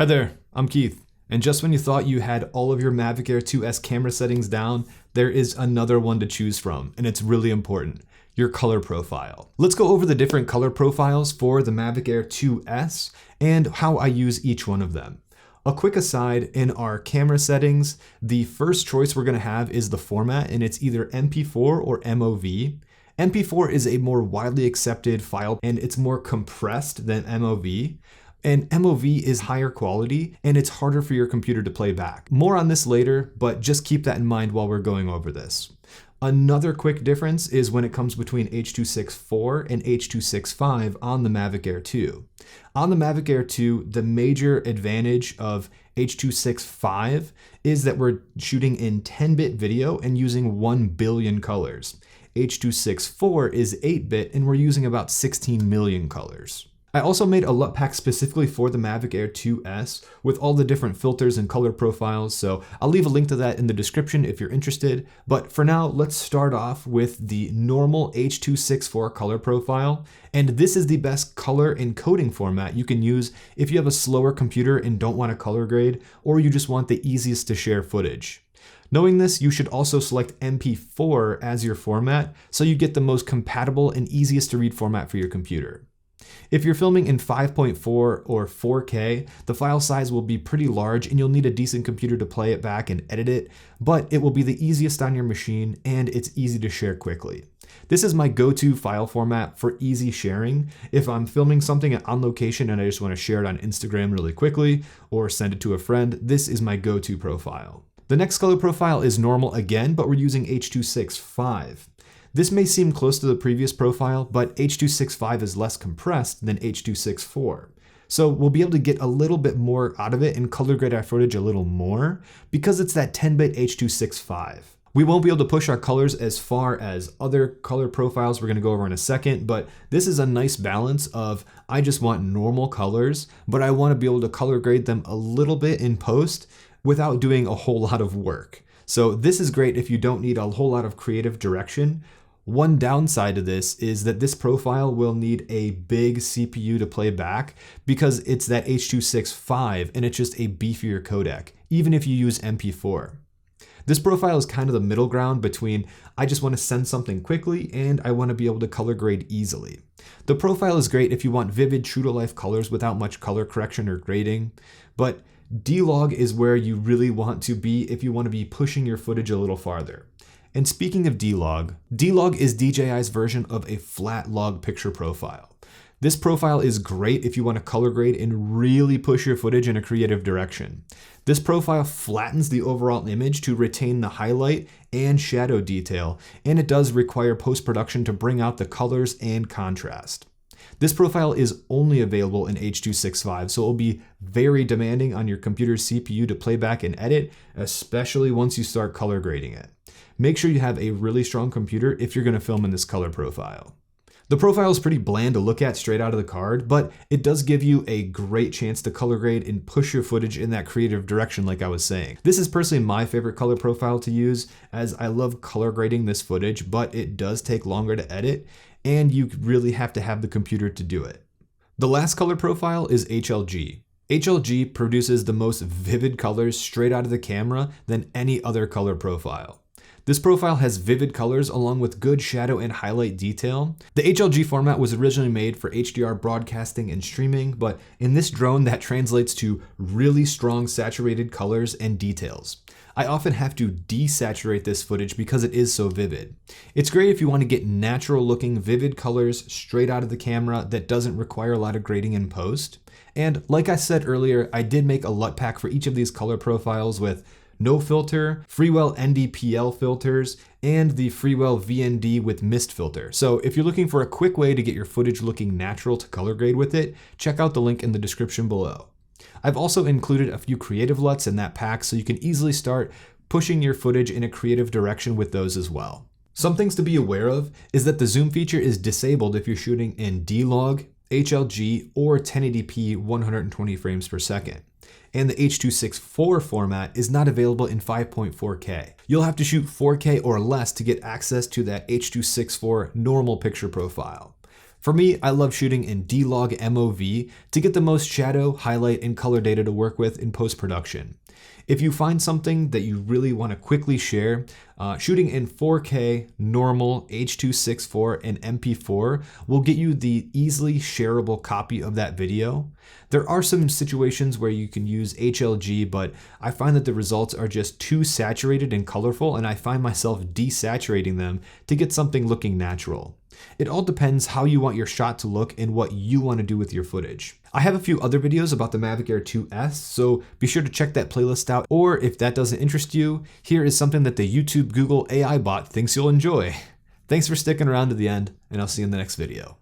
Hi there, I'm Keith, and just when you thought you had all of your Mavic Air 2S camera settings down, there is another one to choose from, and it's really important, your color profile. Let's go over the different color profiles for the Mavic Air 2S and how I use each one of them. A quick aside, in our camera settings, the first choice we're going to have is the format, and it's either MP4 or MOV. MP4 is a more widely accepted file, and it's more compressed than MOV. And MOV is higher quality, and it's harder for your computer to play back. More on this later, but just keep that in mind while we're going over this. Another quick difference is when it comes between H.264 and H.265 on the Mavic Air 2. On the Mavic Air 2, the major advantage of H.265 is that we're shooting in 10-bit video and using 1 billion colors. H.264 is 8-bit and we're using about 16 million colors. I also made a LUT pack specifically for the Mavic Air 2S with all the different filters and color profiles, so I'll leave a link to that in the description if you're interested. But for now, let's start off with the normal H.264 color profile. And this is the best color encoding format you can use if you have a slower computer and don't want to color grade, or you just want the easiest to share footage. Knowing this, you should also select MP4 as your format so you get the most compatible and easiest to read format for your computer. If you're filming in 5.4 or 4K, the file size will be pretty large and you'll need a decent computer to play it back and edit it, but it will be the easiest on your machine and it's easy to share quickly. This is my go-to file format for easy sharing. If I'm filming something on location and I just want to share it on Instagram really quickly or send it to a friend, this is my go-to profile. The next color profile is normal again, but we're using H.265. This may seem close to the previous profile, but H.265 is less compressed than H.264. So we'll be able to get a little bit more out of it and color grade our footage a little more because it's that 10-bit H.265. We won't be able to push our colors as far as other color profiles we're going to go over in a second, but this is a nice balance of I just want normal colors, but I want to be able to color grade them a little bit in post without doing a whole lot of work. So this is great if you don't need a whole lot of creative direction. One downside to this is that this profile will need a big CPU to play back because it's that H.265 and it's just a beefier codec, even if you use MP4. This profile is kind of the middle ground between I just want to send something quickly and I want to be able to color grade easily. The profile is great if you want vivid, true-to-life colors without much color correction or grading, but DLOG is where you really want to be if you want to be pushing your footage a little farther. And speaking of DLOG, DLOG is DJI's version of a flat log picture profile. This profile is great if you want to color grade and really push your footage in a creative direction. This profile flattens the overall image to retain the highlight and shadow detail, and it does require post-production to bring out the colors and contrast. This profile is only available in H.265, so it will be very demanding on your computer's CPU to play back and edit, especially once you start color grading it. Make sure you have a really strong computer if you're going to film in this color profile. The profile is pretty bland to look at straight out of the card, but it does give you a great chance to color grade and push your footage in that creative direction like I was saying. This is personally my favorite color profile to use as I love color grading this footage, but it does take longer to edit and you really have to have the computer to do it. The last color profile is HLG. HLG produces the most vivid colors straight out of the camera than any other color profile. This profile has vivid colors along with good shadow and highlight detail. The HLG format was originally made for HDR broadcasting and streaming, but in this drone that translates to really strong saturated colors and details. I often have to desaturate this footage because it is so vivid. It's great if you want to get natural looking vivid colors straight out of the camera that doesn't require a lot of grading in post. And like I said earlier, I did make a LUT pack for each of these color profiles with no filter, Freewell NDPL filters, and the Freewell VND with mist filter. So if you're looking for a quick way to get your footage looking natural to color grade with it, check out the link in the description below. I've also included a few creative LUTs in that pack so you can easily start pushing your footage in a creative direction with those as well. Some things to be aware of is that the zoom feature is disabled if you're shooting in DLOG, HLG, or 1080p 120 frames per second. And the H.264 format is not available in 5.4K. You'll have to shoot 4K or less to get access to that H.264 normal picture profile. For me, I love shooting in DLOG MOV to get the most shadow, highlight, and color data to work with in post-production. If you find something that you really want to quickly share, shooting in 4K, normal, H.264, and MP4 will get you the easily shareable copy of that video. There are some situations where you can use HLG, but I find that the results are just too saturated and colorful, and I find myself desaturating them to get something looking natural. It all depends how you want your shot to look and what you want to do with your footage. I have a few other videos about the Mavic Air 2S, so be sure to check that playlist out. Or if that doesn't interest you, here is something that the YouTube Google AI bot thinks you'll enjoy. Thanks for sticking around to the end, and I'll see you in the next video.